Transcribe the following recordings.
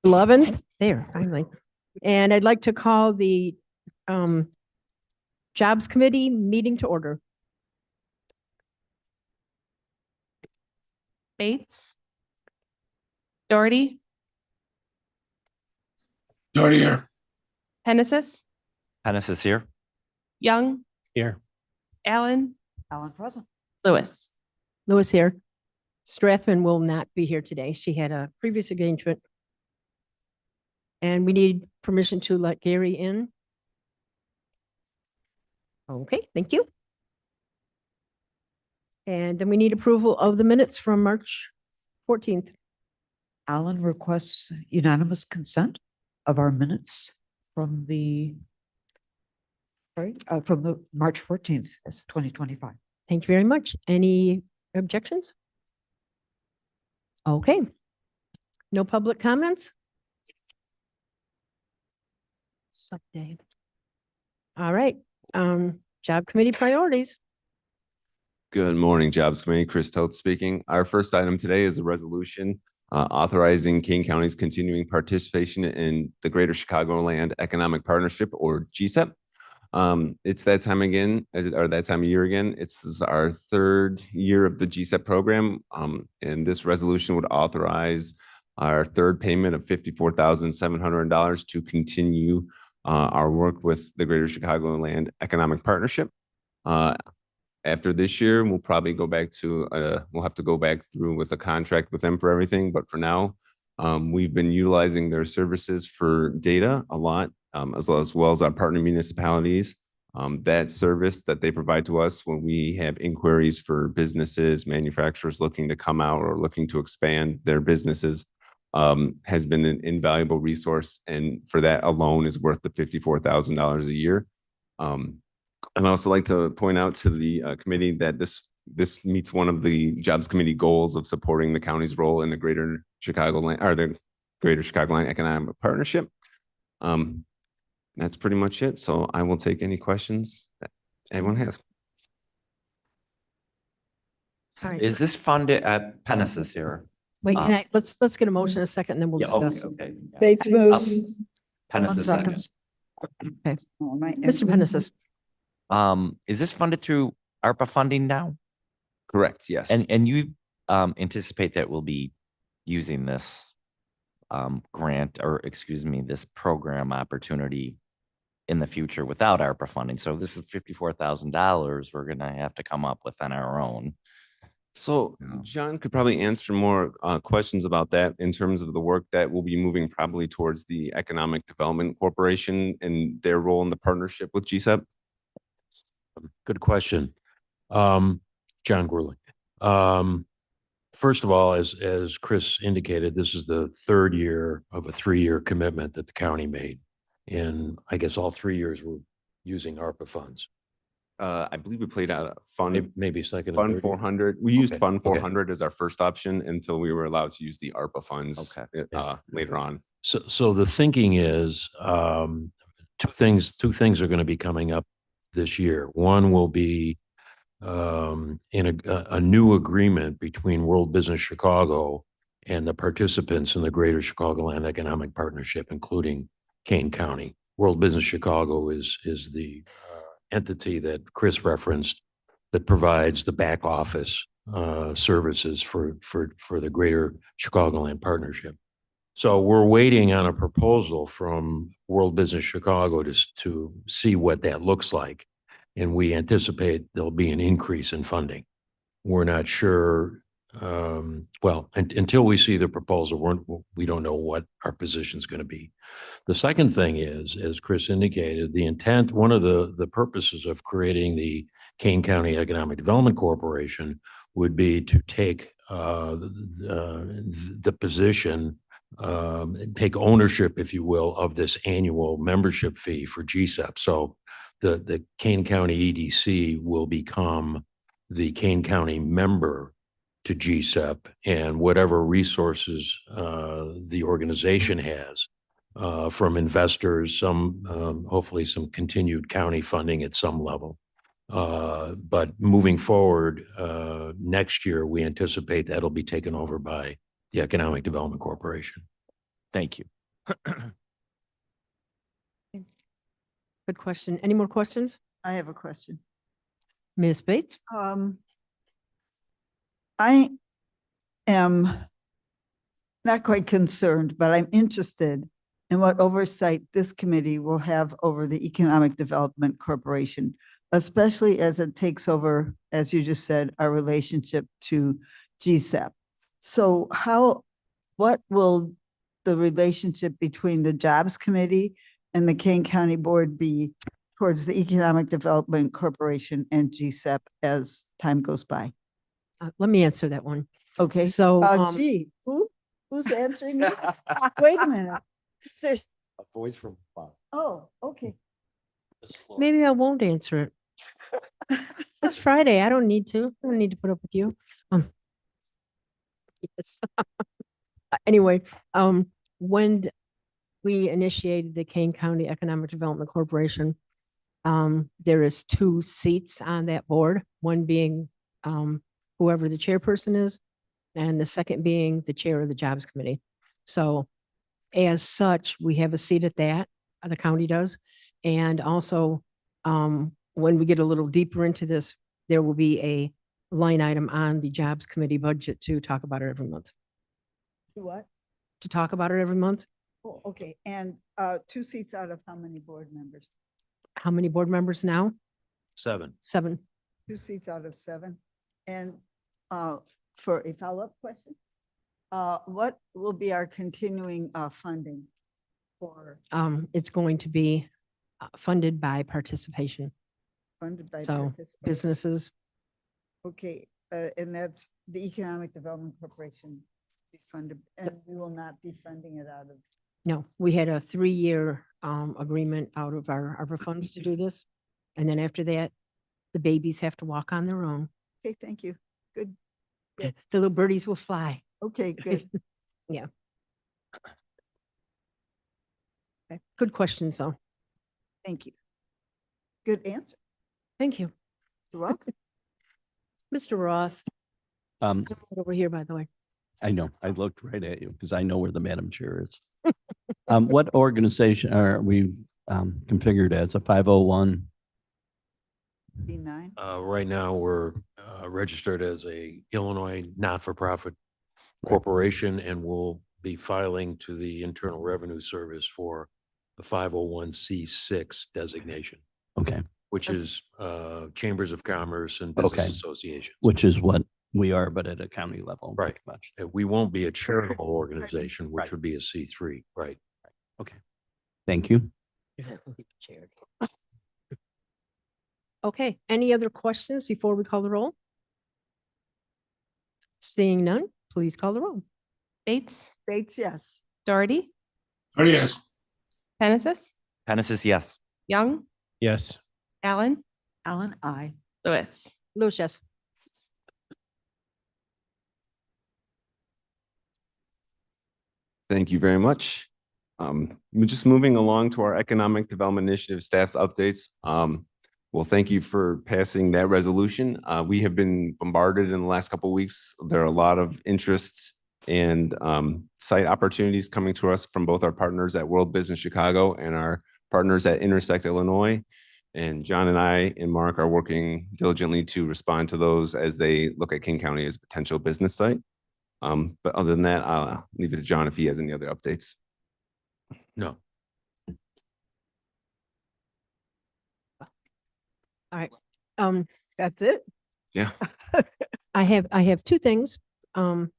11th, there, finally. And I'd like to call the Jobs Committee meeting to order. Bates. Doherty. Doherty here. Hennessis. Hennessis here. Young. Here. Allen. Allen present. Lewis. Lewis here. Strathman will not be here today. She had a previous engagement. And we need permission to let Gary in. Okay, thank you. And then we need approval of the minutes from March 14th. Allen requests unanimous consent of our minutes from the March 14th, 2025. Thank you very much. Any objections? Okay. No public comments? Sup, Dave. All right. Job committee priorities. Good morning, Jobs Committee. Chris Toth speaking. Our first item today is a resolution authorizing Kane County's continuing participation in the Greater Chicagoland Economic Partnership, or GSEP. It's that time again, or that time of year again. It's our third year of the GSEP program, and this resolution would authorize our third payment of $54,700 to continue our work with the Greater Chicagoland Economic Partnership. After this year, we'll probably go back to, we'll have to go back through with a contract with them for everything. But for now, we've been utilizing their services for data a lot, as well as our partner municipalities. That service that they provide to us when we have inquiries for businesses, manufacturers looking to come out or looking to expand their businesses, has been an invaluable resource. And for that alone is worth the $54,000 a year. I'd also like to point out to the committee that this meets one of the Jobs Committee goals of supporting the county's role in the Greater Chicagoland Economic Partnership. That's pretty much it. So I will take any questions that anyone has. All right. Is this funded at Hennessis here? Wait, can I, let's get a motion in a second and then we'll Yeah, discuss. okay. Bates moves. Hennessis second. Okay. Mr. Pennis's. Is this funded through ARPA funding now? Correct. Yes. And you anticipate that we'll be using this grant, or excuse me, this program opportunity in the future without ARPA funding. So this is $54,000 we're going to have to come up with on our own. So John could probably answer more questions about that in terms of the work that will be moving probably towards the Economic Development Corporation and their role in the partnership with GSEP. Good question. John Gorley. First of all, as Chris indicated, this is the third year of a 3-year commitment that the county made. And I guess all 3 years we're using ARPA funds. I believe we played out a fund, Maybe second. Fund 400. We used Okay, Fund okay. 400 as our first option until we were allowed to use the ARPA funds later on. So the thinking is two things are going to be coming up this year. One will be in a new agreement between World Business Chicago and the participants in the Greater Chicagoland Economic Partnership, including Kane County. World Business Chicago is the entity that Chris referenced that provides the back office services for the Greater Chicagoland Partnership. So we're waiting on a proposal from World Business Chicago to see what that looks like. And we anticipate there'll be an increase in funding. We're not sure, until we see the proposal, we don't know what our position is going to be. The second thing is, as Chris indicated, the intent, one of the purposes of creating the Kane County Economic Development Corporation would be to take the position, take ownership, if you will, of this annual membership fee for GSEP. So the Kane County EDC will become the Kane County member to GSEP, and whatever resources the organization has from investors, some hopefully some continued county funding at some level. But moving forward, next year, we anticipate that'll be taken over by the Economic Development Corporation. Thank you. Good question. Any more questions? I have a question. Ms. Bates? I am not quite concerned, but I'm interested in what oversight this committee will have over the Economic Development Corporation, especially as it takes over, as you just said, our relationship to GSAP. So what will the relationship between the Jobs Committee and the Kane County Board be towards the Economic Development Corporation and GSAP as time goes by? Let me answer that one. Okay. So, Gee, who's answering me? Wait a minute. There's, A voice from. oh, okay. maybe I won't answer it. It's Friday. I don't need to. I don't need to put up with you. Yes. Anyway, when we initiated the Kane County Economic Development Corporation, there is 2 seats on that board, one being whoever the chairperson is, and the second being the chair of the Jobs Committee. So as such, we have a seat at that, the county does. And also, when we get a little deeper into this, there will be a line item on the Jobs Committee budget to talk about it every month. What? To talk about it every month. Oh, okay. And 2 seats out of how many board members? How many board members now? 7. 7. 2 seats out of 7. And for a follow-up question, what will be our continuing funding for It's going to be funded by participation, funded by so participants? businesses. Okay, and that's the Economic Development Corporation be funded, and we will not be funding it out of. No, we had a 3-year agreement out of our ARPA funds to do this. And then after that, the babies have to walk on their own. Okay, thank you. Good. The little birdies will fly. Okay, good. Okay. Good questions, though. Thank you. Good answer. Thank you. You're welcome. Mr. Roth, Um, over here, by the way. I know, I looked right at you because I know where the Madam Chair is. What organization are we configured as, a 501? D9. Right now, we're registered as a Illinois not-for-profit corporation, and we'll be filing to the Internal Revenue Service for the 501c6 designation, Okay, which That's- is chambers of commerce and Okay. business associations. which is what we are, but at a county level. Right. pretty Much. We won't be a charitable organization, which Right. would be a C3, right? Thank you. Okay, any other questions before we call the roll? Seeing none, please call the roll. Bates, Bates, yes. Doherty, yes. Genesis, Genesis, yes. Young, Yes. Allen, Alan, I. Lewis. Louis, yes. Thank you very much. We're just moving along to our Economic Development Initiative staff's updates. Well, thank you for passing that resolution. We have been bombarded in the last couple of weeks. There are a lot of interests and site opportunities coming to us from both our partners at World Business Chicago and our partners at Intersect Illinois. And John and I and Mark are working diligently to respond to those as they look at King County as a potential business site. But other than that, I'll leave it to John if he has any other updates. No. All right. That's it? Yeah. I have 2 things. Mark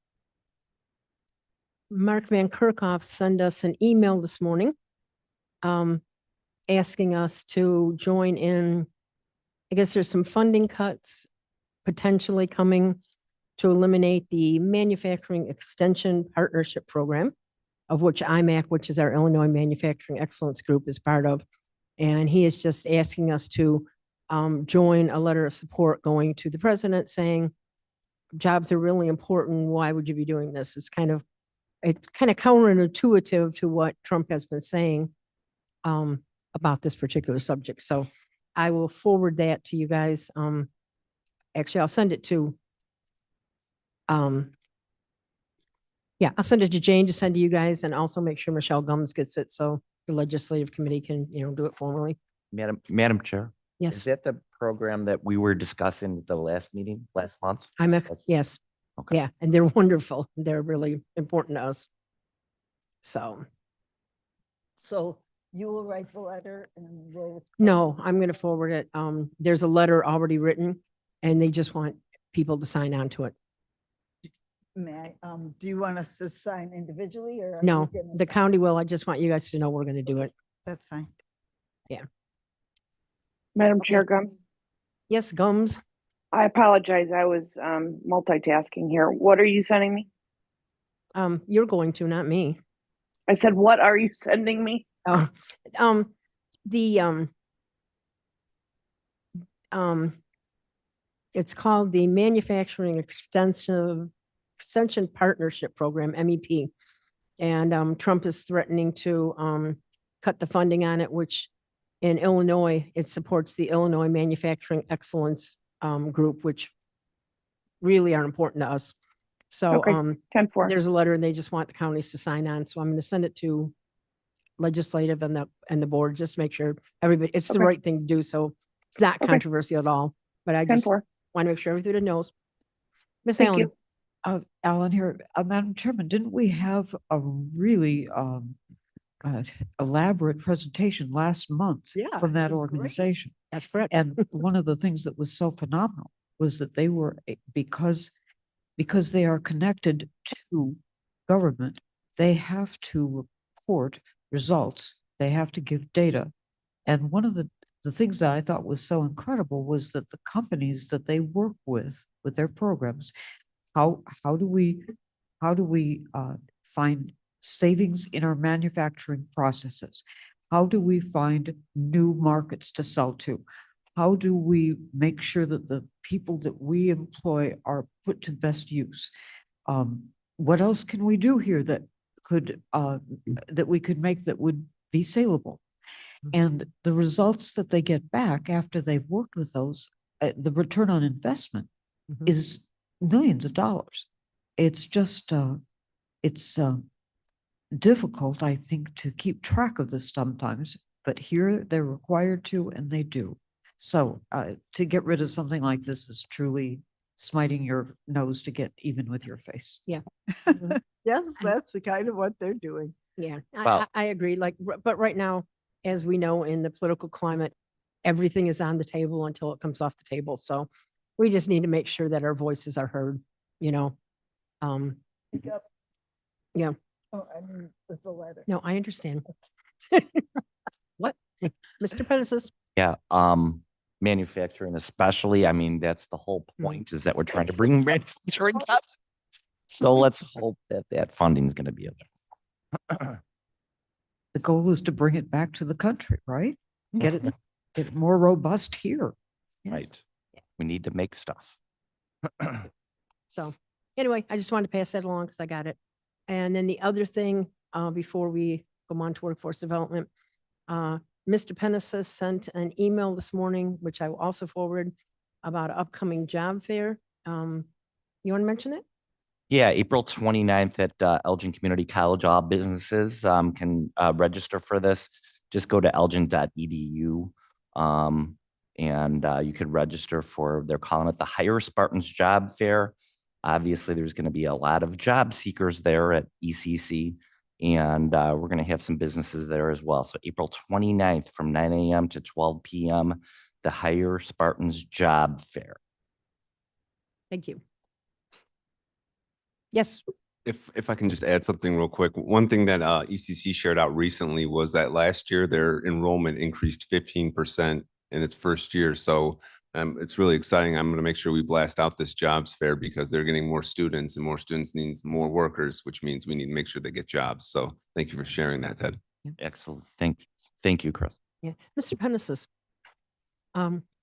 Van Kerkhoff sent us an email this morning asking us to join in. I guess there's some funding cuts potentially coming to eliminate the Manufacturing Extension Partnership Program, of which IMAC, which is our Illinois Manufacturing Excellence Group, is part of. And he is just asking us to join a letter of support going to the president saying, jobs are really important. Why would you be doing this? It's kind of counterintuitive to what Trump has been saying about this particular subject. So I will forward that to you guys. Actually, I'll send it to Yeah, I'll send it to Jane to send to you guys and also make sure Michelle Gums gets it so the legislative committee can, do it formally. Madam Chair, is Yes, that the program that we were discussing at the last meeting last month? That's- yes, Okay. yeah, and they're wonderful. They're really important to us. So, So you will write the letter and we'll. no, I'm going to forward it. There's a letter already written and they just want people to sign on to it. May I, do you want us to sign individually or? are No, you gonna the sign? county will. I just want you guys to know we're going to do it. That's fine. Madam Chair Gums, Yes, Gums. I apologize. I was multitasking here. What are you sending me? You're going to, not me. I said, what are you sending me? Oh, the, it's called the Manufacturing Extension Partnership Program, MEP. And, Trump is threatening to, cut the funding on it, which in Illinois, it supports the Illinois Manufacturing Excellence, Group, which really are important to us. So, Okay, 10-4. there's a letter and they just want the counties to sign on. So I'm going to send it to legislative and the board, just to make sure everybody, it's the Okay. right thing to do. So it's not Okay. controversial at all, but I just 10-4. want to make sure everybody knows. Miss Thank Allen, you. Alan here, Madam Chairman, didn't we have a really elaborate presentation last month Yeah, from it that was great. organization? that's correct. And one of the things that was so phenomenal was that they were, because they are connected to government, they have to report results, they have to give data. And one of the things that I thought was so incredible was that the companies that they work with their programs, how do we find savings in our manufacturing processes? How do we find new markets to sell to? How do we make sure that the people that we employ are put to best use? What else can we do here that we could make that would be saleable? And the results that they get back after they've worked with those, the return on investment Mhm. is millions of dollars. It's just, it's difficult, I think, to keep track of this sometimes, but here they're required to, and they do. So to get rid of something like this is truly smiting your nose to get even with your face. Yeah. Yes, that's the kind of what they're doing. Yeah, Well- I agree. But right now, as we know, in the political climate, everything is on the table until it comes off the table. So we just need to make sure that our voices are heard, Um, Yep. Yeah. Oh, I mean, with the letter. no, I understand. What? Mr. Pettis? Yeah, manufacturing especially, I mean, that's the whole point is that we're trying to bring manufacturing jobs. So let's hope that that funding is going to be available. The goal is to bring it back to the country, right? Get it more robust here. Right. We need to make stuff. So anyway, I just wanted to pass that along because I got it. And then the other thing, before we go on to workforce development, Mr. Pennis sent an email this morning, which I will also forward, about an upcoming job fair. You want to mention it? Yeah, April 29th at Elgin Community College, all businesses can register for this. Just go to elgin.edu and you could register for, they're calling it the Hire Spartans Job Fair. Obviously, there's going to be a lot of job seekers there at ECC, and we're going to have some businesses there as well. So April 29th from 9 a.m. to 12 p.m., the Hire Spartans Job Fair. Thank you. Yes. If I can just add something real quick, one thing that ECC shared out recently was that last year their enrollment increased 15% in its first year. So it's really exciting. I'm going to make sure we blast out this jobs fair because they're getting more students and more students means more workers, which means we need to make sure they get jobs. So thank you for sharing that, Ted. Excellent. Thank you, Chris. Yeah. Mr. Pennis's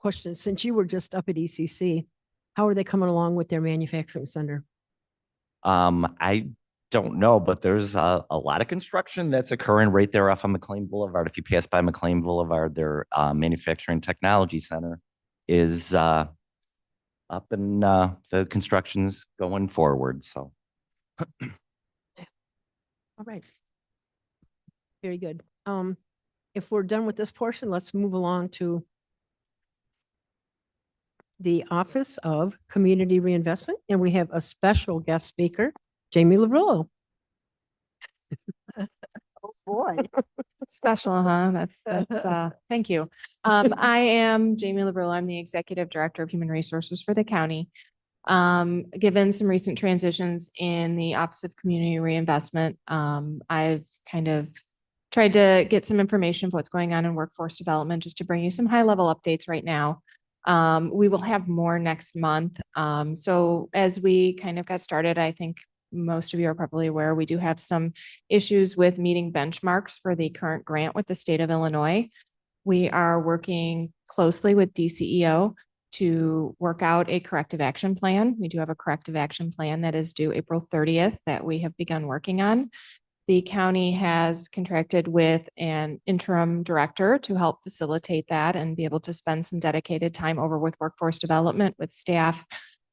question, since you were just up at ECC, how are they coming along with their manufacturing center? I don't know, but there's a lot of construction that's occurring right there off of McLean Boulevard. If you pass by McLean Boulevard, their manufacturing technology center is up and the construction's going forward. So All right. Very good. If we're done with this portion, let's move along to the Office of Community Reinvestment, and we have a special guest speaker, Jamie LaRullo. Oh, boy. Special, huh? Thank you. I am Jamie Labrillo. I'm the Executive Director of Human Resources for the county. Given some recent transitions in the Office of Community Reinvestment, I've kind of tried to get some information of what's going on in workforce development, just to bring you some high-level updates right now. We will have more next month. So as we kind of got started, I think most of you are probably aware, we do have some issues with meeting benchmarks for the current grant with the state of Illinois. We are working closely with DCEO to work out a corrective action plan. We do have a corrective action plan that is due April 30th that we have begun working on. The county has contracted with an interim director to help facilitate that and be able to spend some dedicated time over with workforce development with staff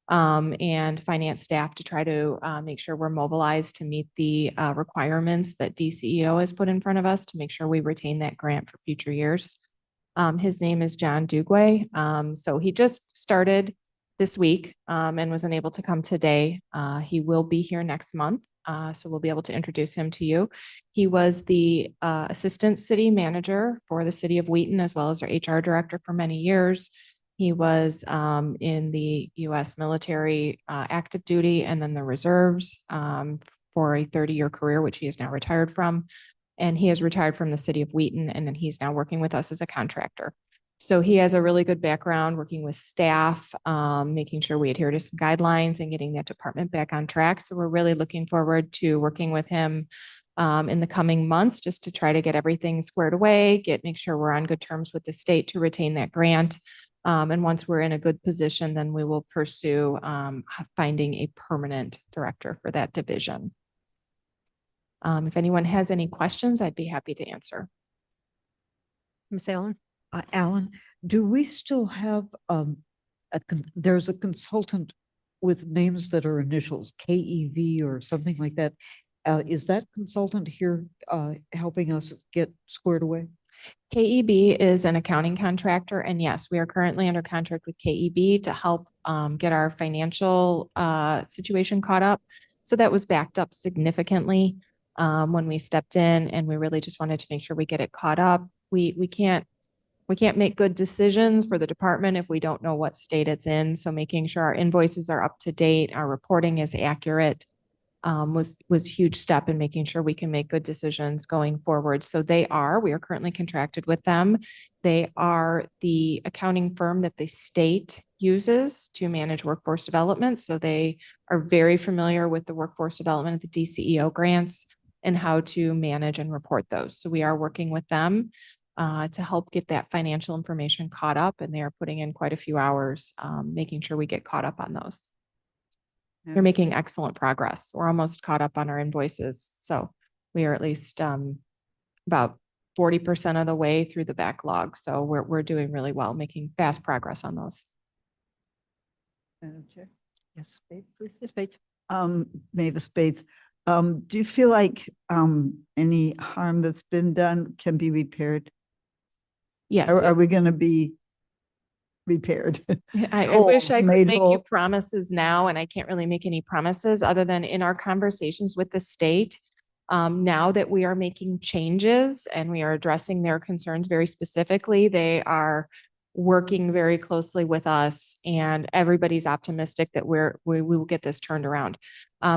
and finance staff to try to make sure we're mobilized to meet the requirements that DCEO has put in front of us to make sure we retain that grant for future years. His name is John Dugway. So he just started this week and was unable to come today. He will be here next month. So we'll be able to introduce him to you. He was the assistant city manager for the city of Wheaton, as well as our HR director for many years. He was in the U.S. military active duty and then the reserves for a 30-year career, which he is now retired from. And he has retired from the city of Wheaton, and then he's now working with us as a contractor. So he has a really good background working with staff, making sure we adhere to some guidelines and getting that department back on track. So we're really looking forward to working with him in the coming months just to try to get everything squared away, make sure we're on good terms with the state to retain that grant. And once we're in a good position, then we will pursue finding a permanent director for that division. If anyone has any questions, I'd be happy to answer. Ms. Allen? Alan, do we still have, there's a consultant with names that are initials, KEV or something like that. Is that consultant here helping us get squared away? KEB is an accounting contractor, and yes, we are currently under contract with KEB to help get our financial situation caught up. So that was backed up significantly when we stepped in, and we really just wanted to make sure we get it caught up. We can't make good decisions for the department if we don't know what state it's in. So making sure our invoices are up to date, our reporting is accurate, was a huge step in making sure we can make good decisions going forward. So we are currently contracted with them. They are the accounting firm that the state uses to manage workforce development. So they are very familiar with the workforce development of the DCEO grants and how to manage and report those. So we are working with them to help get that financial information caught up, and they are putting in quite a few hours making sure we get caught up on those. They're making excellent progress. We're almost caught up on our invoices. So we are at least about 40% of the way through the backlog. So we're doing really well, making fast progress on those. Madam Chair. Yes, please, Ms. Bates. Mavis Bates, do you feel like any harm that's been done can be repaired? Yes. Are we going to be repaired? I wish I could made make you whole? promises now, and I can't really make any promises other than in our conversations with the state. Now that we are making changes and we are addressing their concerns very specifically, they are working very closely with us, and everybody's optimistic that we will get this turned around.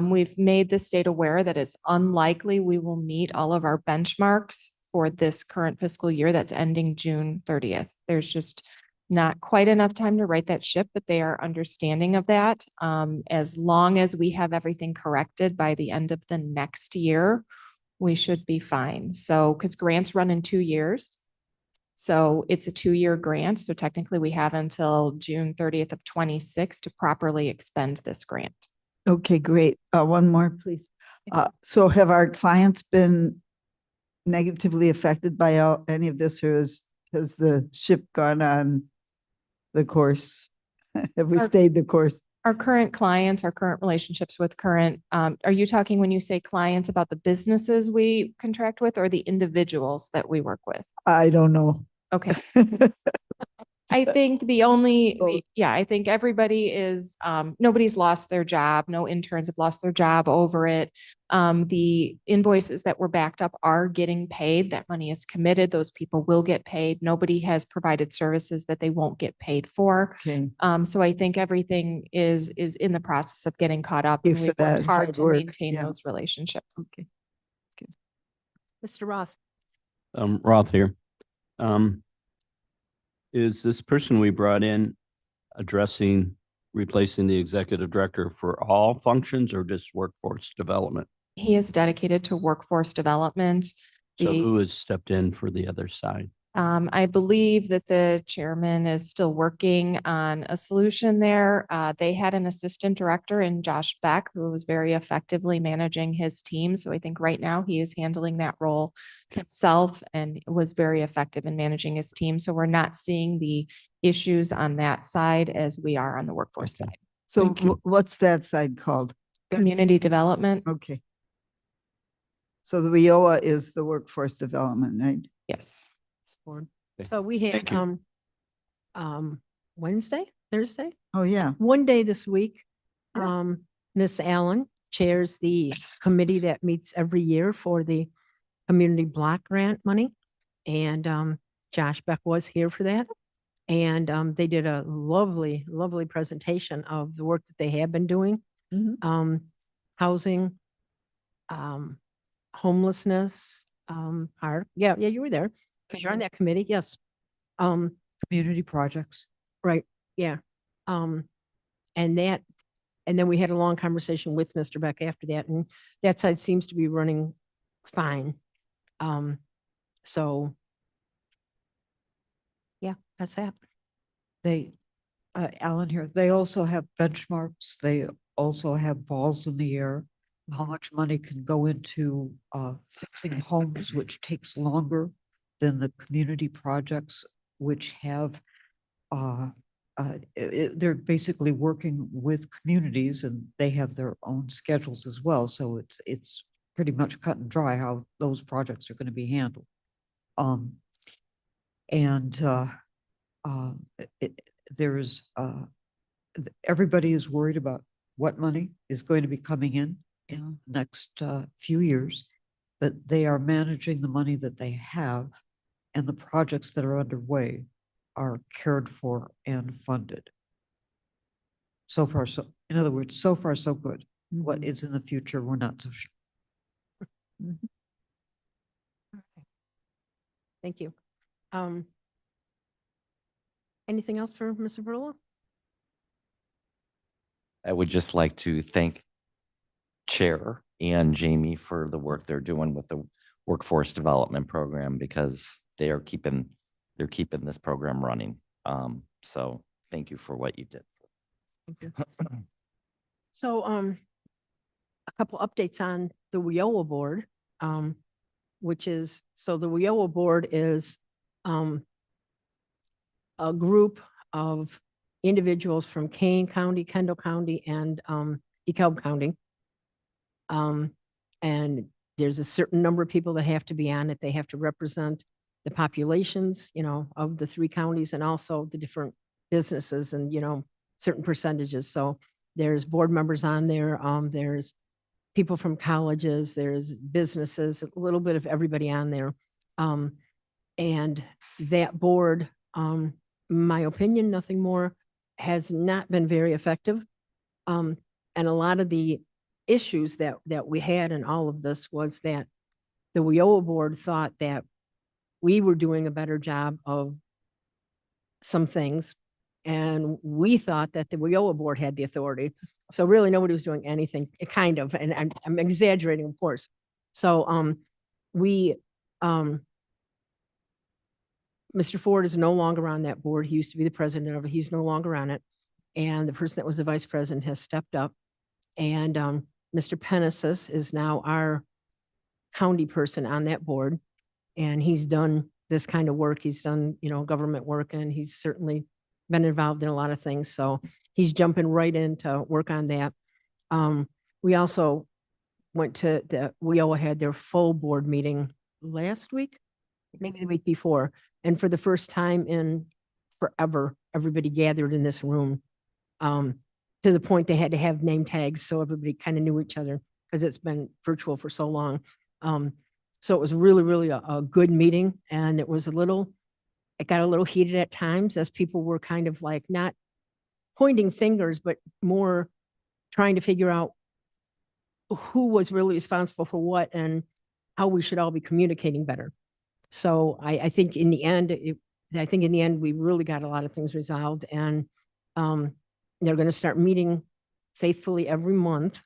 We've made the state aware that it's unlikely we will meet all of our benchmarks for this current fiscal year that's ending June 30th. There's just not quite enough time to right that ship, but they are understanding of that. As long as we have everything corrected by the end of the next year, we should be fine. So, because grants run in 2 years. So it's a 2-year grant. So technically we have until June 30th of 26 to properly expend this grant. Okay, great. One more, please. So have our clients been negatively affected by any of this, or has the ship gone on the course? Have we stayed the course? Our current clients, our current relationships with current, are you talking when you say clients about the businesses we contract with or the individuals that we work with? I don't know. Okay. I think the only, Both. yeah, I think everybody is, nobody's lost their job. No interns have lost their job over it. The invoices that were backed up are getting paid. That money is committed. Those people will get paid. Nobody has provided services that they won't get paid for. Okay. So I think everything is in the process of getting caught up. Thank And you we've for worked that hard hard to work. maintain Yeah. those relationships. Okay. Mr. Roth, Roth here. Is this person we brought in addressing, replacing the executive director for all functions or just workforce development? He is dedicated to workforce development. So The- who has stepped in for the other side? I believe that the chairman is still working on a solution there. They had an assistant director in Josh Beck, who was very effectively managing his team. So I think right now he is handling that role himself and was very effective in managing his team. So we're not seeing the issues on that side as we are on the workforce Okay. side. So Thank you. what's that side called? Community development, Okay. So the WIOA is the workforce development, right? yes. board. Okay. So we had, Thank you. Wednesday, Thursday, Oh, yeah. one day this week. Yeah. Miss Allen chairs the committee that meets every year for the community block grant money. And Josh Beck was here for that. And they did a lovely, lovely presentation of the work that they have been doing. Mhm. Housing, homelessness, yeah, you were there because you're on that committee. Yes. Community projects. Right, yeah. And then we had a long conversation with Mr. Beck after that, and that side seems to be running fine. So yeah, that's that. They, Alan here, they also have benchmarks. They also have balls in the air. How much money can go into fixing homes, which takes longer than the community projects, which have they're basically working with communities and they have their own schedules as well. So it's pretty much cut and dry how those projects are going to be handled. There's everybody is worried about what money is going to be coming in the next few years, but they are managing the money that they have, and the projects that are underway are cared for and funded. So far, so, in other words, so far, so good. What is in the future, we're not so sure. Thank you. Anything else for Mr. Verla? I would just like to thank Chair and Jamie for the work they're doing with the workforce development program because they're keeping this program running. So thank you for what you did. So, a couple updates on the WIOA board, which is, so the WIOA board is, a group of individuals from Kane County, Kendall County, and, DeKalb County. And there's a certain number of people that have to be on it. They have to represent the populations, of the three counties and also the different businesses and, certain percentages. So there's board members on there. There's people from colleges, there's businesses, a little bit of everybody on there. And that board, my opinion, nothing more, has not been very effective. And a lot of the issues that we had in all of this was that the WIOA board thought that we were doing a better job of some things. And we thought that the WIOA board had the authority. So really nobody was doing anything, kind of, and I'm exaggerating, of course. So Mr. Ford is no longer on that board. He used to be the president of it. He's no longer on it. And the person that was the vice president has stepped up. And Mr. Penesis is now our county person on that board. And he's done this kind of work. He's done, government work, and he's certainly been involved in a lot of things. So he's jumping right in to work on that. We also went to WIOA had their full board meeting last week, maybe the week before. And for the first time in forever, everybody gathered in this room. To the point they had to have name tags so everybody kind of knew each other because it's been virtual for so long. So it was really, really a good meeting, and it got a little heated at times as people were kind of like not pointing fingers, but more trying to figure out who was really responsible for what and how we should all be communicating better. So I think in the end, we really got a lot of things resolved, and they're going to start meeting faithfully every month.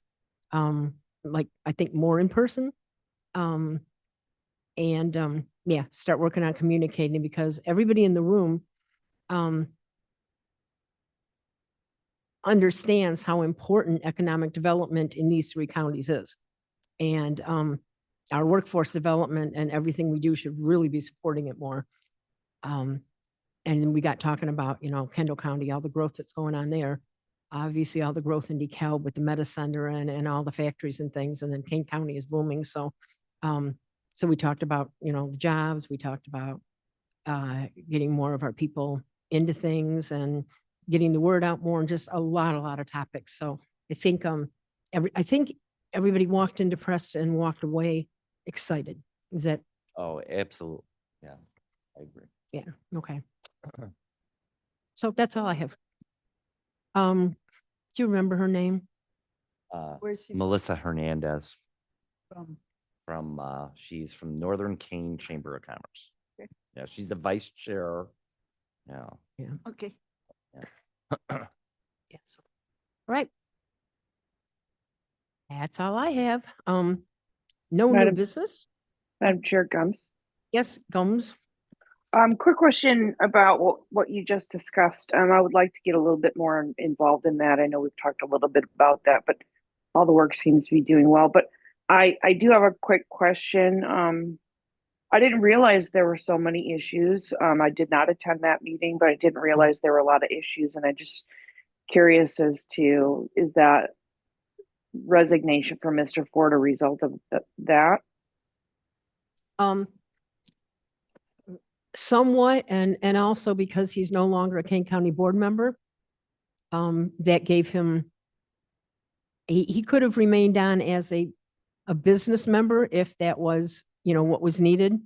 Like I think more in person. Yeah, start working on communicating because everybody in the room understands how important economic development in these three counties is. And our workforce development and everything we do should really be supporting it more. And we got talking about, Kendall County, all the growth that's going on there. Obviously, all the growth in DeKalb with the Meta Center and all the factories and things. And then Kane County is booming. So, so we talked about, the jobs. We talked about getting more of our people into things and getting the word out more, and just a lot of topics. So I think everybody walked in depressed and walked away excited. Is that? Oh, absolutely. Yeah, I agree. Yeah. Okay. So that's all I have. Do you remember her name? Where's she Melissa Hernandez from? she's from Northern Kane Chamber of Commerce. Okay. Yeah, she's the vice chair. Yeah. Okay. Yes. Right. That's all I have. No new Madam- business. Madam Chair Gums. Yes, Gums. Quick question about what you just discussed. I would like to get a little bit more involved in that. I know we've talked a little bit about that, but all the work seems to be doing well. But I do have a quick question. I didn't realize there were so many issues. I did not attend that meeting, but I didn't realize there were a lot of issues, and I just curious as to, is that resignation from Mr. Ford a result of that? Somewhat, and also because he's no longer a Kane County board member, that gave him, he could have remained on as a business member if that was, what was needed.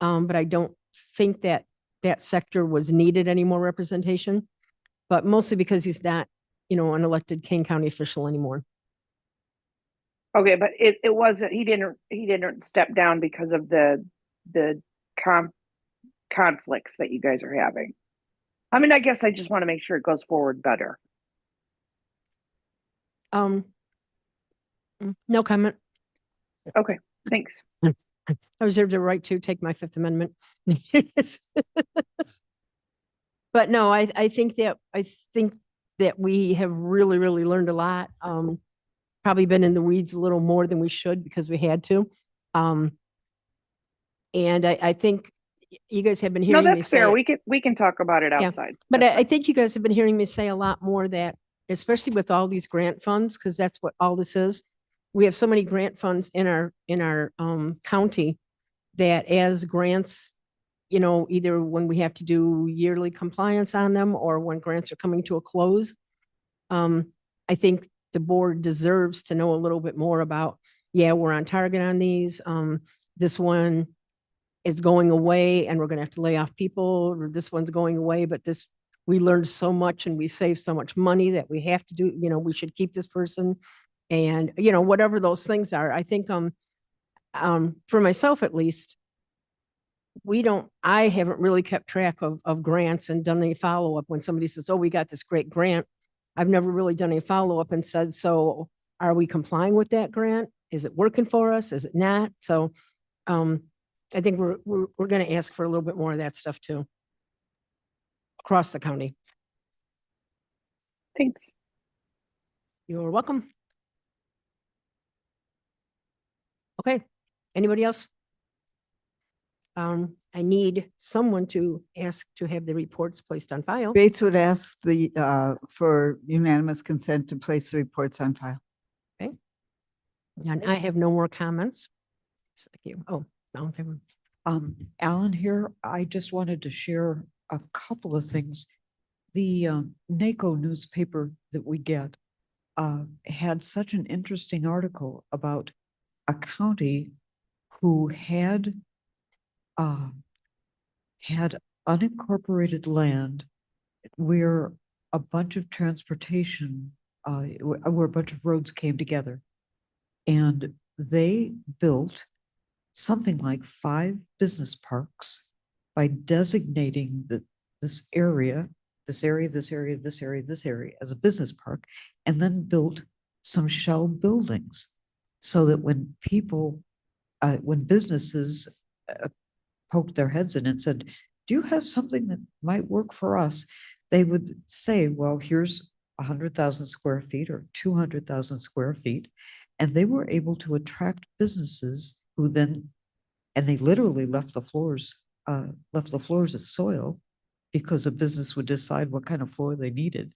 But I don't think that sector was needed any more representation, but mostly because he's not, an elected Kane County official anymore. Okay, but it wasn't, he didn't step down because of the conflicts that you guys are having. I mean, I guess I just want to make sure it goes forward better. No comment. Okay, thanks. I reserve the right to take my Fifth Amendment. But no, I think that we have really, really learned a lot. Probably been in the weeds a little more than we should because we had to. And I think you guys have been No, hearing me that's say, fair. We can talk about it Yeah, outside. but That's I think you guys have been hearing me say a lot more that, especially with all these grant funds, because that's what all this is. We have so many grant funds in our county that as grants, either when we have to do yearly compliance on them or when grants are coming to a close, I think the board deserves to know a little bit more about, we're on target on these. This one is going away and we're going to have to lay off people, or this one's going away, but we learned so much and we saved so much money that we have to do, we should keep this person. And, whatever those things are, I think, for myself at least, I haven't really kept track of grants and done any follow-up when somebody says, oh, we got this great grant. I've never really done any follow-up and said, so are we complying with that grant? Is it working for us? Is it not? So, I think we're going to ask for a little bit more of that stuff too, across the county. Thanks. You're welcome. Okay, anybody else? I need someone to ask to have the reports placed on file. Bates would ask for unanimous consent to place the reports on file. And I have no more comments. Thank you. Oh, all in favor? Alan here, I just wanted to share a couple of things. The NACO newspaper that we get had such an interesting article about a county who had unincorporated land where a bunch of transportation, where a bunch of roads came together. And they built something like 5 business parks by designating this area as a business park, and then built some shell buildings so that when people, when businesses poked their heads in and said, do you have something that might work for us? They would say, well, here's 100,000 square feet or 200,000 square feet. And they were able to attract businesses who then, and they literally left the floors as soil, because a business would decide what kind of floor they needed.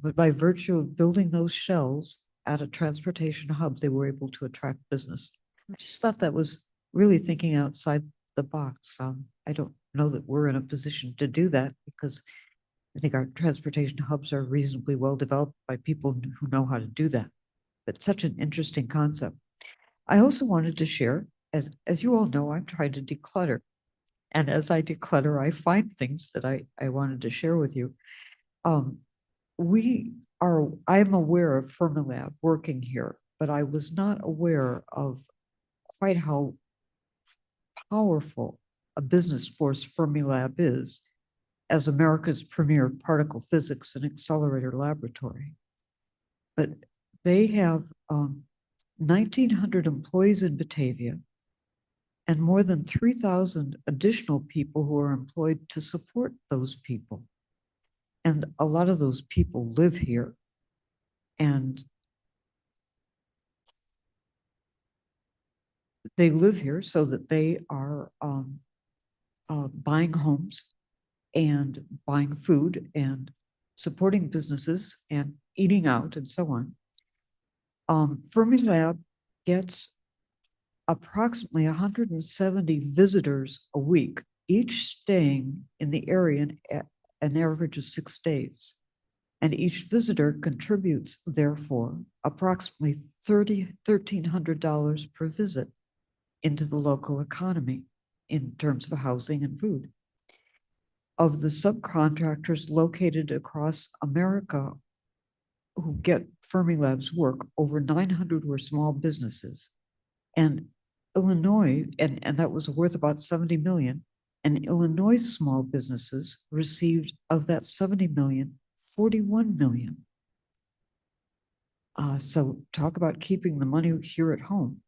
But by virtue of building those shells at a transportation hub, they were able to attract business. I just thought that was really thinking outside the box. I don't know that we're in a position to do that, because I think our transportation hubs are reasonably well developed by people who know how to do that. But such an interesting concept. I also wanted to share, as you all know, I'm trying to declutter. And as I declutter, I find things that I wanted to share with you. I'm aware of Fermilab working here, but I was not aware of quite how powerful a business force Fermilab is as America's premier particle physics and accelerator laboratory. But they have 1,900 employees in Batavia and more than 3,000 additional people who are employed to support those people. And a lot of those people live here. And they live here so that they are buying homes and buying food and supporting businesses and eating out and so on. Fermilab gets approximately 170 visitors a week, each staying in the area an average of 6 days. And each visitor contributes, therefore, approximately $1,300 per visit into the local economy in terms of housing and food. Of the subcontractors located across America who get Fermilab's work, over 900 were small businesses. And Illinois, and that was worth about 70 million, and Illinois small businesses received, of that 70 million, 41 million. So talk about keeping the money here at home.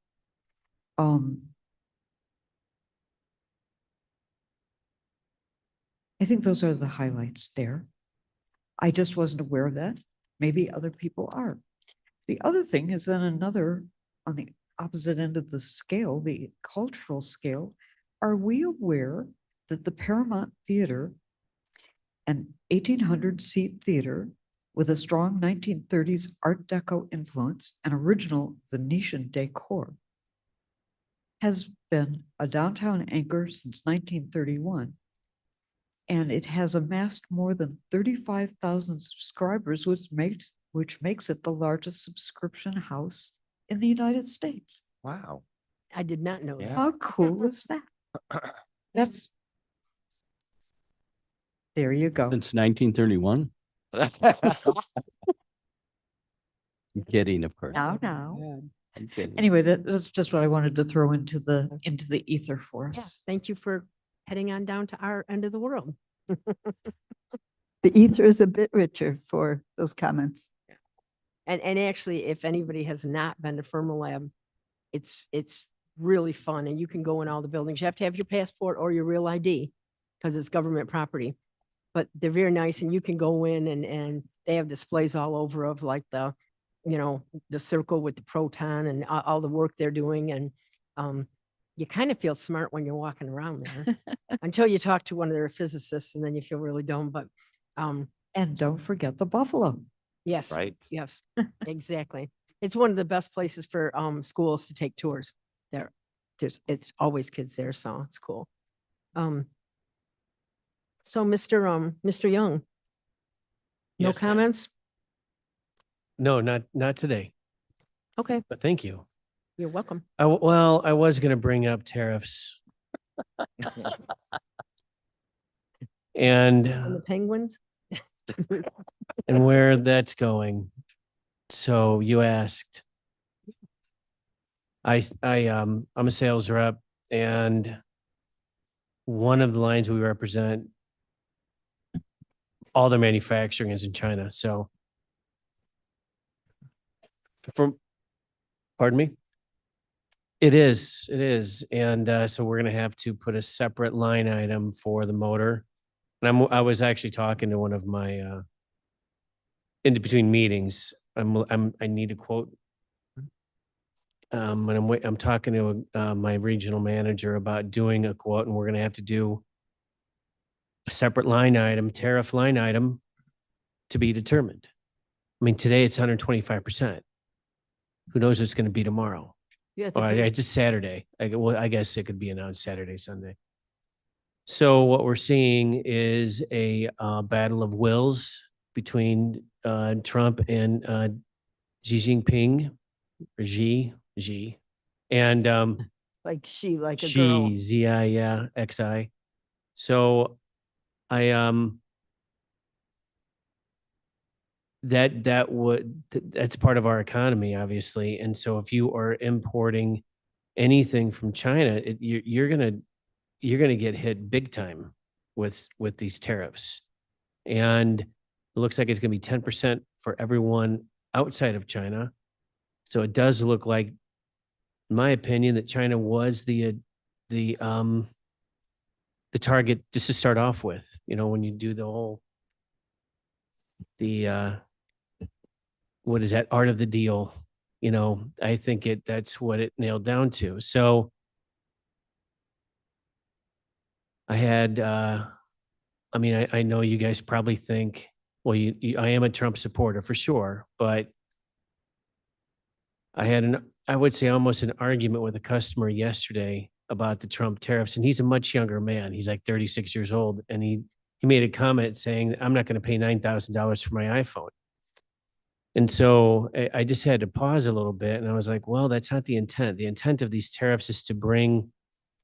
I think those are the highlights there. I just wasn't aware of that. Maybe other people are. The other thing is then another, on the opposite end of the scale, the cultural scale. Are we aware that the Paramount Theater, an 1,800-seat theater with a strong 1930s Art Deco influence and original Venetian decor, has been a downtown anchor since 1931, and it has amassed more than 35,000 subscribers, which makes it the largest subscription house in the United States. Wow. I did not know that. How cool is that? That's, there you go. Since 1931? I'm kidding, of course. Now. I'm kidding. Anyway, that's just what I wanted to throw into the ether for Yeah, us. thank you for heading on down to our end of the world. The ether is a bit richer for those comments. And actually, if anybody has not been to Fermilab, it's really fun, and you can go in all the buildings. You have to have your passport or your real ID because it's government property. But they're very nice, and you can go in and they have displays all over of like the, you know, the circle with the proton and all the work they're doing. And you kind of feel smart when you're walking around there until you talk to one of their physicists and then you feel really dumb. But And don't forget the buffalo. yes, Right? yes, exactly. It's one of the best places for schools to take tours. It's always kids there, so it's cool. So Mr. Young, no Yes, ma'am. comments? No, not today, Okay, but thank you. you're welcome. Well, I was going to bring up tariffs And the and Penguins? where that's going. So you asked. I'm a sales rep, and one of the lines we represent, all their manufacturing is in China. So pardon me? It is. And so we're going to have to put a separate line item for the motor. And I was actually talking to one of my in between meetings. I need a quote. And I'm talking to my regional manager about doing a quote, and we're going to have to do a separate line item, tariff line item, to be determined. I mean, today it's 125%. Who knows what it's going to be tomorrow? Yeah, it's Oh, a big- it's just Saturday. I guess it could be announced Saturday, Sunday. So what we're seeing is a battle of wills between Trump and Xi Jinping, or Xi, and Like she, like a girl. Xi, Z-I, yeah, X-I. So that's part of our economy, obviously. And so if you are importing anything from China, you're gonna get hit big time with these tariffs. And it looks like it's gonna be 10% for everyone outside of China. So it does look like, in my opinion, that China was the target just to start off with. You know, when you do the whole what is that, art of the deal? You know, I think that's what it nailed down to. So I had I mean, I know you guys probably think, well, I am a Trump supporter for sure, but I had I would say almost an argument with a customer yesterday about the Trump tariffs, and he's a much younger man. He's like 36 years old, and he made a comment saying, "I'm not going to pay $9,000 for my iPhone." And so I just had to pause a little bit, and I was like, well, that's not the intent. The intent of these tariffs is to bring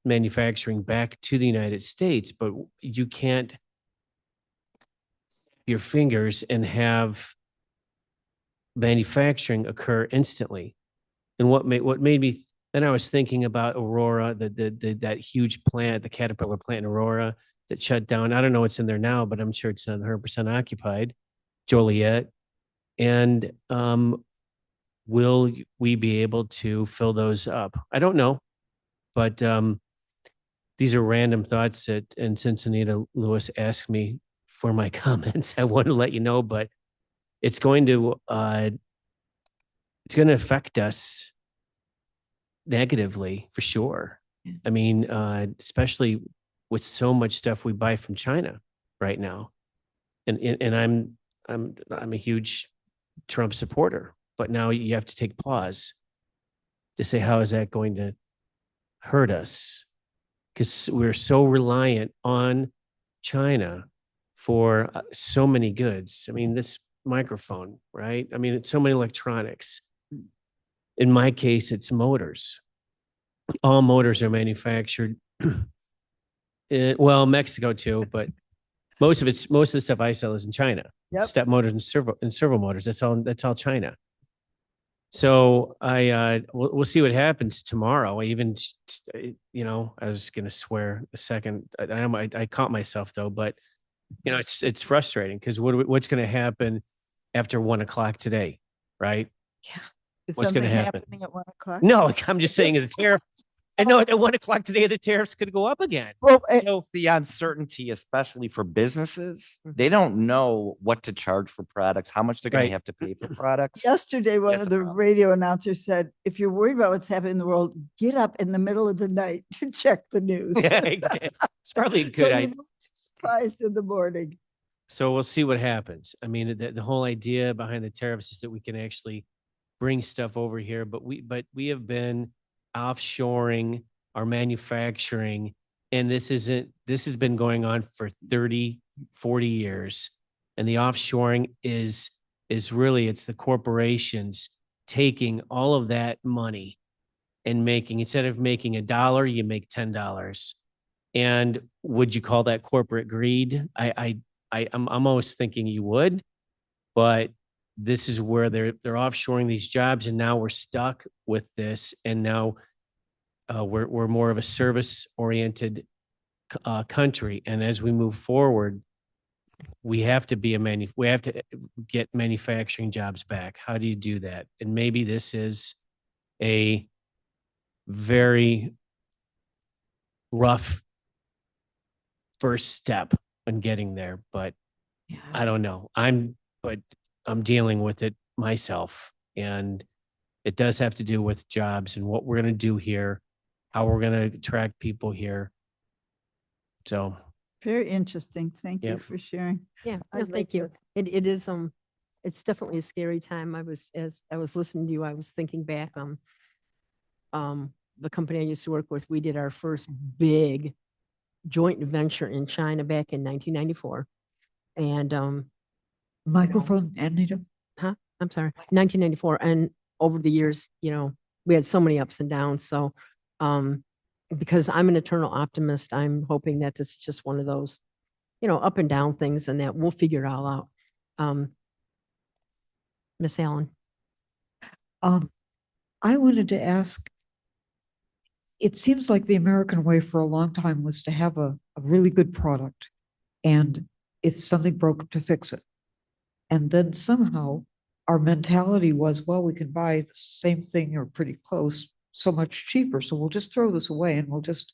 manufacturing back to the United States, but you can't your fingers and have manufacturing occur instantly. And what made me then I was thinking about Aurora, that huge plant, the Caterpillar plant in Aurora that shut down. I don't know what's in there now, but I'm sure it's 100% occupied. Joliet. And will we be able to fill those up? I don't know, but these are random thoughts and since Anita Lewis asked me for my comments, I want to let you know, but it's going to affect us negatively for sure. I mean, especially with so much stuff we buy from China right now. And I'm a huge Trump supporter, but now you have to take pause to say, how is that going to hurt us? Because we're so reliant on China for so many goods. I mean, this microphone, right? I mean, it's so many electronics. In my case, it's motors. All motors are manufactured. Well, Mexico too, but most of the stuff I sell is in China. Yep. Step motors and servo motors. That's all China. So we'll see what happens tomorrow. I was gonna swear a second. I caught myself though, but it's frustrating because what's gonna happen after 1 o'clock today, right? Is What's gonna something happen? happening at 1 o'clock? No, I'm just saying the tariff. And no, at 1 o'clock today, the tariffs could go up again. Well, So The uncertainty, especially for businesses, Mhm. they don't know what to charge for products, how much they're gonna Right. have to pay for products. yesterday, one That's of the the problem. radio announcers said, if you're worried about what's happening in the world, get up in the middle of the night to check the news. Yeah, exactly. It's probably a So good you idea. won't be surprised in the morning. So we'll see what happens. I mean, the whole idea behind the tariffs is that we can actually bring stuff over here, but we have been offshoring our manufacturing, and this has been going on for 30, 40 years. And the offshoring is really, it's the corporations taking all of that money and making, instead of making $1, you make $10. And would you call that corporate greed? I'm almost thinking you would, but this is where they're offshoring these jobs, and now we're stuck with this. And now we're more of a service oriented country. And as we move forward, we have to we have to get manufacturing jobs back. How do you do that? And maybe this is a very rough first step in getting there, but I don't know. But I'm dealing with it myself, and it does have to do with jobs and what we're going to do here, how we're going to attract people here. So, Very interesting. Thank you Yep. for sharing. Yeah, I'd no, like thank you. to- It is, it's definitely a scary time. As I was listening to you, I was thinking back, the company I used to work with, we did our first big joint venture in China back in 1994. And, Microphone, Anita? I'm sorry, 1994. And over the years, we had so many ups and downs. So, because I'm an eternal optimist, I'm hoping that this is just one of those, up and down things, and that we'll figure it all out. Miss Allen. I wanted to ask, it seems like the American way for a long time was to have a really good product, and if something broke, to fix it. And then somehow our mentality was, well, we can buy the same thing or pretty close so much cheaper. So we'll just throw this away and we'll just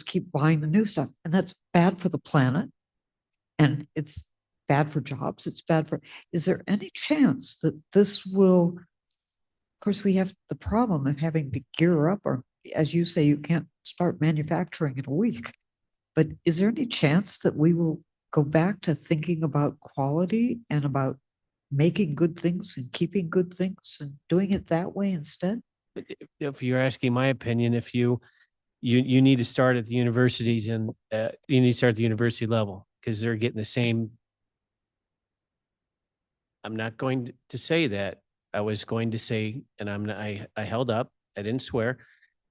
keep buying the new stuff. And that's bad for the planet. And it's bad for jobs. It's bad for, is there any chance that this will, of course, we have the problem of having to gear up, or as you say, you can't start manufacturing in a week. But is there any chance that we will go back to thinking about quality and about making good things and keeping good things and doing it that way instead? if you're asking my opinion, if you need to start at the universities, and you need to start at the university level, because they're getting the same. I'm not going to say that. I was going to say, and I held up, I didn't swear,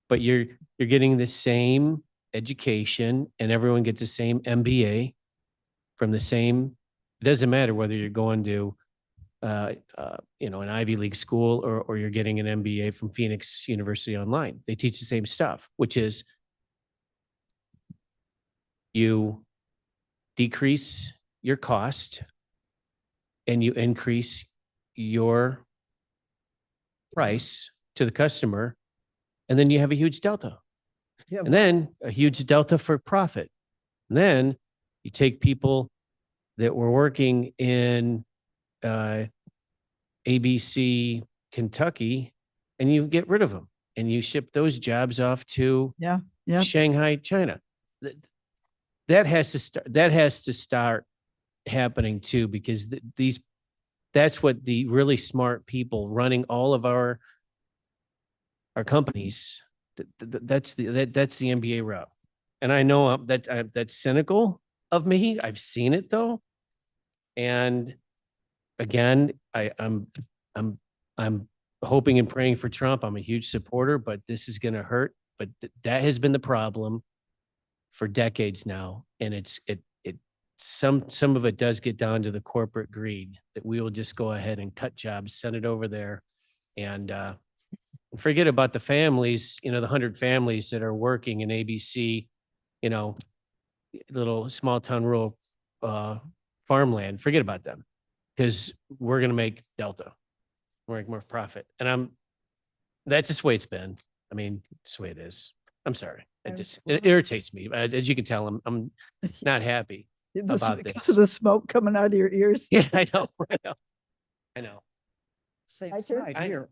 but you're getting the same education, and everyone gets the same MBA from the same. It doesn't matter whether you're going to an Ivy League school, or you're getting an MBA from Phoenix University Online. They teach the same stuff, which is you decrease your cost and you increase your price to the customer, and then you have a huge delta. Yeah. And then a huge delta for profit. And then you take people that were working in ABC, Kentucky, and you get rid of them, and you ship those jobs off to Yeah. Shanghai, China. That has to start happening too, because that's what the really smart people running all of our companies, that's the MBA route. And I know that's cynical of me. I've seen it though. And again, I'm hoping and praying for Trump. I'm a huge supporter, but this is going to hurt. But that has been the problem for decades now. And some of it does get down to the corporate greed, that we will just go ahead and cut jobs, send it over there, and forget about the families, the 100 families that are working in ABC, little small town rural farmland. Forget about them, because we're going to make delta, we're going to make more profit. And that's just the way it's been. I mean, it's the way it is. I'm sorry. It I'm just, sorry. it irritates me. As you can tell, I'm not happy. About Because this. of the smoke coming out of your ears. Yeah, I know. I know. I know. Same My turn? side I- here.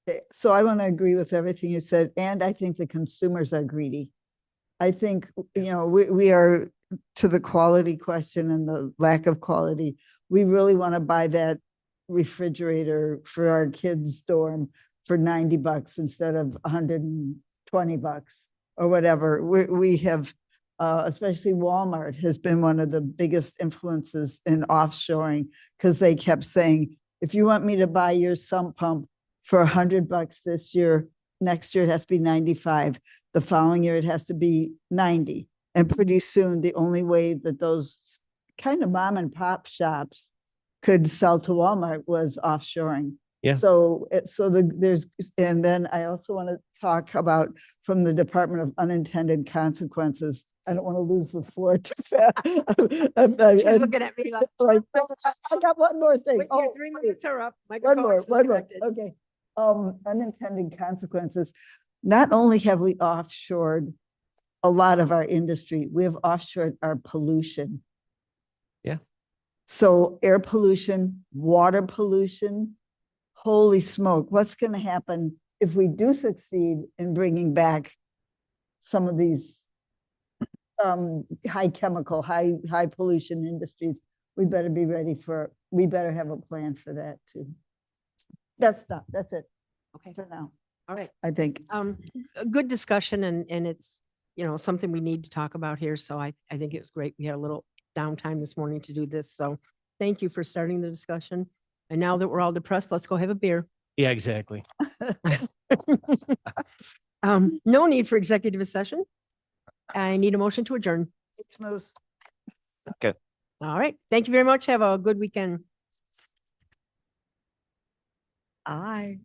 Okay, so I want to agree with everything you said, and I think the consumers are greedy. I think, you know, we are to the quality question and the lack of quality. We really want to buy that refrigerator for our kids' dorm for $90 instead of $120 or whatever. We have, especially Walmart has been one of the biggest influences in offshoring because they kept saying, if you want me to buy your sump pump for $100 this year, next year it has to be 95. The following year it has to be 90. And pretty soon, the only way that those kind of mom and pop shops could sell to Walmart was offshoring. Yeah. So, there's, and then I also want to talk about from the Department of Unintended Consequences. I don't want to lose the floor too fast. She's looking at me like. I got one more thing. Wait, your Oh, 3 wait. minutes are up. One more, Microphone's one more. disconnected. Okay. Unintended consequences. Not only have we offshored a lot of our industry, we have offshored our pollution. Yeah. So air pollution, water pollution, holy smoke, what's going to happen if we do succeed in bringing back some of these high chemical, high pollution industries? We better be ready we better have a plan for that too. That's it Okay, for now, all right. I think. A good discussion and it's, you know, something we need to talk about here. So I think it was great. We had a little downtime this morning to do this. So thank you for starting the discussion. And now that we're all depressed, let's go have a beer. Yeah, exactly. No need for executive session. I need a motion to adjourn. It's most. Okay. All right. Thank you very much. Have a good weekend. Aye.